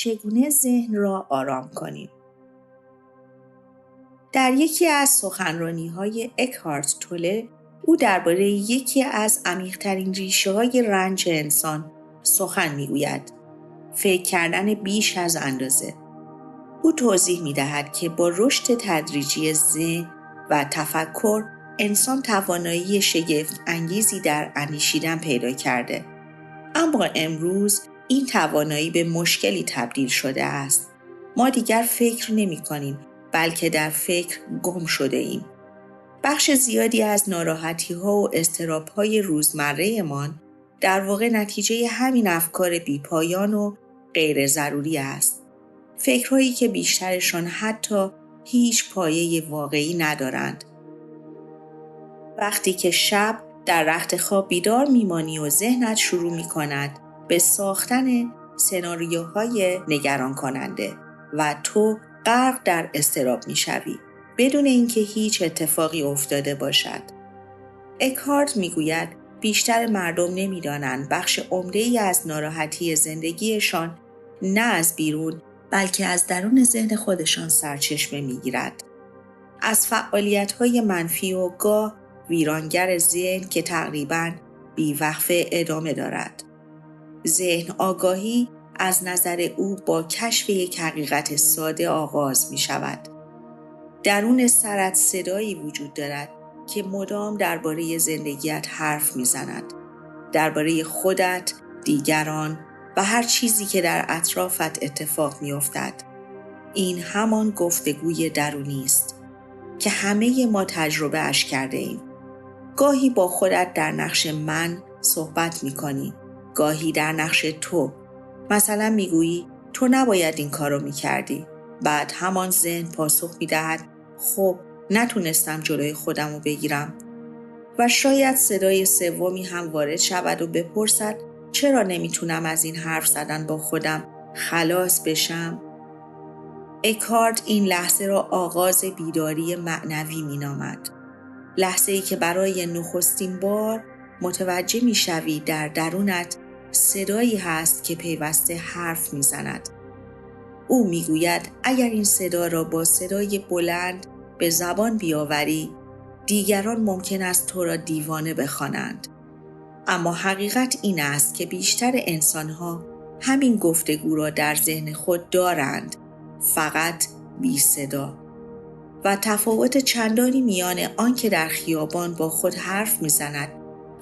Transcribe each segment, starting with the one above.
چگونه ذهن را آرام کنیم. در یکی از سخنرانی‌های اکهارت توله، او درباره یکی از عمیق‌ترین ریشه‌های رنج انسان سخن می‌گوید: فکر کردن بیش از اندازه. او توضیح می‌دهد که با رشد تدریجی ذهن و تفکر، انسان توانایی شگفت انگیزی در اندیشیدن پیدا کرده. اما امروز این توانایی به مشکلی تبدیل شده است. ما دیگر فکر نمی‌کنیم، بلکه در فکر گم شده ایم. بخش زیادی از ناراحتی‌ها و اضطراب‌های روزمره‌مان در واقع نتیجه همین افکار بی‌پایان و غیر ضروری است. فکرهایی که بیشترشان حتی هیچ پایه واقعی ندارند. وقتی که شب در رخت خواب بیدار میمانی و ذهنت شروع می‌کند به ساختن سناریوهای نگران کننده و تو غرق در اضطراب می‌شوی بدون اینکه هیچ اتفاقی افتاده باشد. اکهارت میگوید بیشتر مردم نمی‌دانند بخش عمده‌ای از ناراحتی زندگیشان نه از بیرون بلکه از درون ذهن خودشان سرچشمه می‌گیرد. از فعالیت‌های منفی و گاه ویرانگر ذهن که تقریباً بی‌وقفه ادامه دارد. ذهن آگاهی از نظر او با کشف یک حقیقت ساده آغاز می شود. درون سرت صدایی وجود دارد که مدام درباره زندگیت حرف می زند. درباره خودت، دیگران و هر چیزی که در اطرافت اتفاق می افتد. این همان گفتگوی درونی است که همه ما تجربه اش کرده ایم. گاهی با خودت در نقش من صحبت می کنی، گاهی در نقش تو. مثلا می گویی تو نباید این کارو می کردی. بعد همان ذهن پاسخ می دهد خب نتونستم جلوی خودمو بگیرم. و شاید صدای سومی هم وارد شود و بپرسد چرا نمیتونم از این حرف زدن با خودم خلاص بشم؟ اکهارت این لحظه را آغاز بیداری معنوی می نامد. لحظه‌ای که برای نخستین بار متوجه می شوی در درونت صدایی هست که پیوسته حرف می زند. او می گوید اگر این صدا را با صدای بلند به زبان بیاوری، دیگران ممکن است تو را دیوانه بخوانند. اما حقیقت این است که بیشتر انسان‌ها همین گفتگو را در ذهن خود دارند، فقط بی صدا. و تفاوت چندانی میان آن که در خیابان با خود حرف می‌زند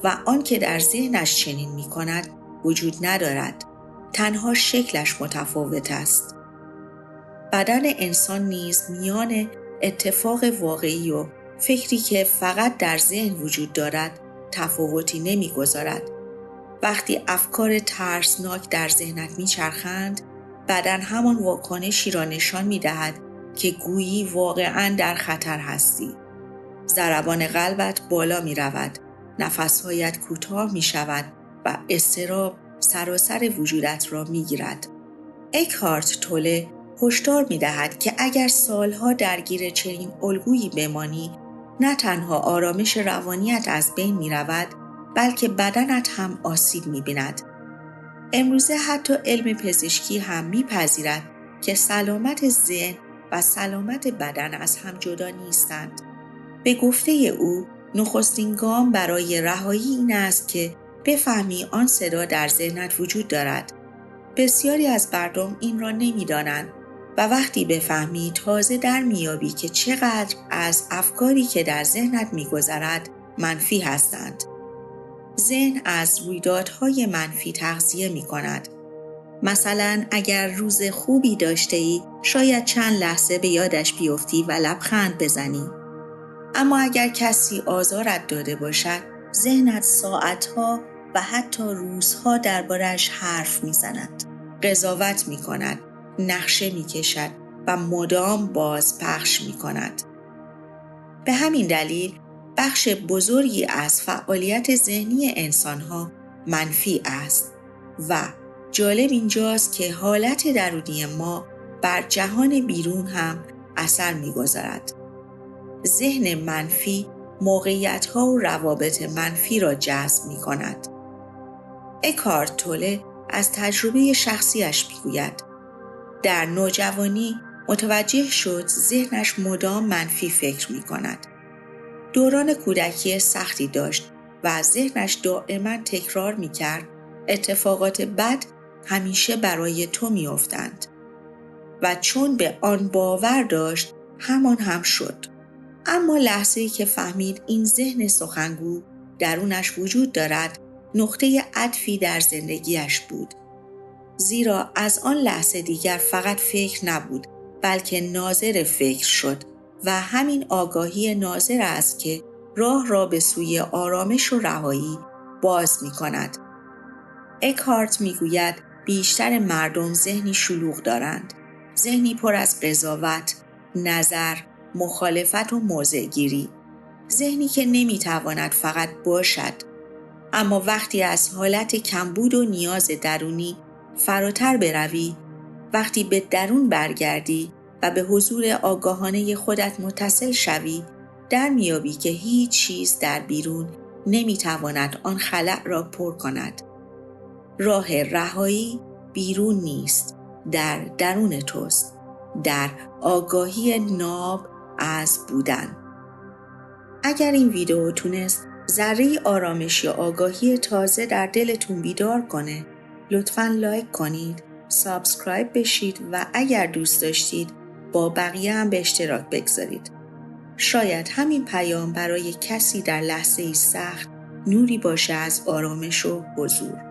و آن که در ذهنش چنین می‌کند وجود ندارد. تنها شکلش متفاوت است. بدن انسان نیز میان اتفاق واقعی و فکری که فقط در ذهن وجود دارد تفاوتی نمی‌گذارد. وقتی افکار ترسناک در ذهنت می‌چرخند، بدن همان واکنشی را نشان می‌دهد که گویی واقعاً در خطر هستی. ضربان قلبت بالا می‌رود، نفس‌هایت کوتاه می‌شود و اضطراب سراسر وجودت را می‌گیرد. اکهارت توله هشدار می‌دهد که اگر سالها درگیر چنین الگویی بمانی، نه تنها آرامش روانیت از بین می‌رود، بلکه بدنت هم آسیب می‌بیند. امروزه حتی علم پزشکی هم می‌پذیرد که سلامت ذهن و سلامت بدن از هم جدا نیستند. به گفته او، نخستین گام برای رهایی این است که بفهمی آن صدا در ذهنت وجود دارد. بسیاری از مردم این را نمی‌دانند و وقتی بفهمی تازه در میابی که چقدر از افکاری که در ذهنت می‌گذرد منفی هستند. ذهن از رویدادهای منفی تغذیه می‌کند. مثلا اگر روز خوبی داشته‌ای، شاید چند لحظه به یادش بیفتی و لبخند بزنی. اما اگر کسی آزارت داده باشد، ذهنت ساعتها و حتی روزها درباره‌اش حرف می‌زند، قضاوت می‌کند، نقشه می‌کشد و مدام باز پخش می‌کند. به همین دلیل بخش بزرگی از فعالیت ذهنی انسان‌ها منفی است و جالب اینجاست که حالت درونی ما بر جهان بیرون هم اثر می‌گذارد. ذهن منفی موقعیت‌ها و روابط منفی را جذب می‌کند. اکهارت توله از تجربه شخصیش می‌گوید در نوجوانی متوجه شد ذهنش مدام منفی فکر می کند. دوران کودکی سختی داشت و ذهنش دائما تکرار می کرد اتفاقات بد همیشه برای تو می افتند. و چون به آن باور داشت همان هم شد. اما لحظه‌ای که فهمید این ذهن سخنگو درونش وجود دارد، نقطه عطفی در زندگیش بود. زیرا از آن لحظه دیگر فقط فکر نبود، بلکه ناظر فکر شد و همین آگاهی ناظر است که راه را به سوی آرامش و رهایی باز می کند. اکهارت می گوید بیشتر مردم ذهنی شلوغ دارند. ذهنی پر از قضاوت، نظر، مخالفت و موضع‌گیری. ذهنی که نمیتواند فقط باشد. اما وقتی از حالت کمبود و نیاز درونی فراتر بروی، وقتی به درون برگردی و به حضور آگاهانه خودت متصل شوی، در میابی که هیچ چیز در بیرون نمیتواند آن خلأ را پر کند. راه رهایی بیرون نیست، در درون توست، در آگاهی ناب از بودن. اگر این ویدیو تونست ذره آرامش یا آگاهی تازه در دلتون بیدار کنه، لطفاً لایک کنید، سابسکرایب بشید و اگر دوست داشتید با بقیه هم به اشتراک بگذارید. شاید همین پیام برای کسی در لحظه‌ای سخت نوری باشه از آرامش و حضور.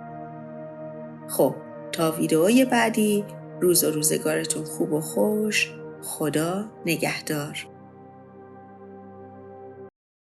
خب تا ویدئوی بعدی، روز و روزگارتون خوب و خوش. خدا نگهدار.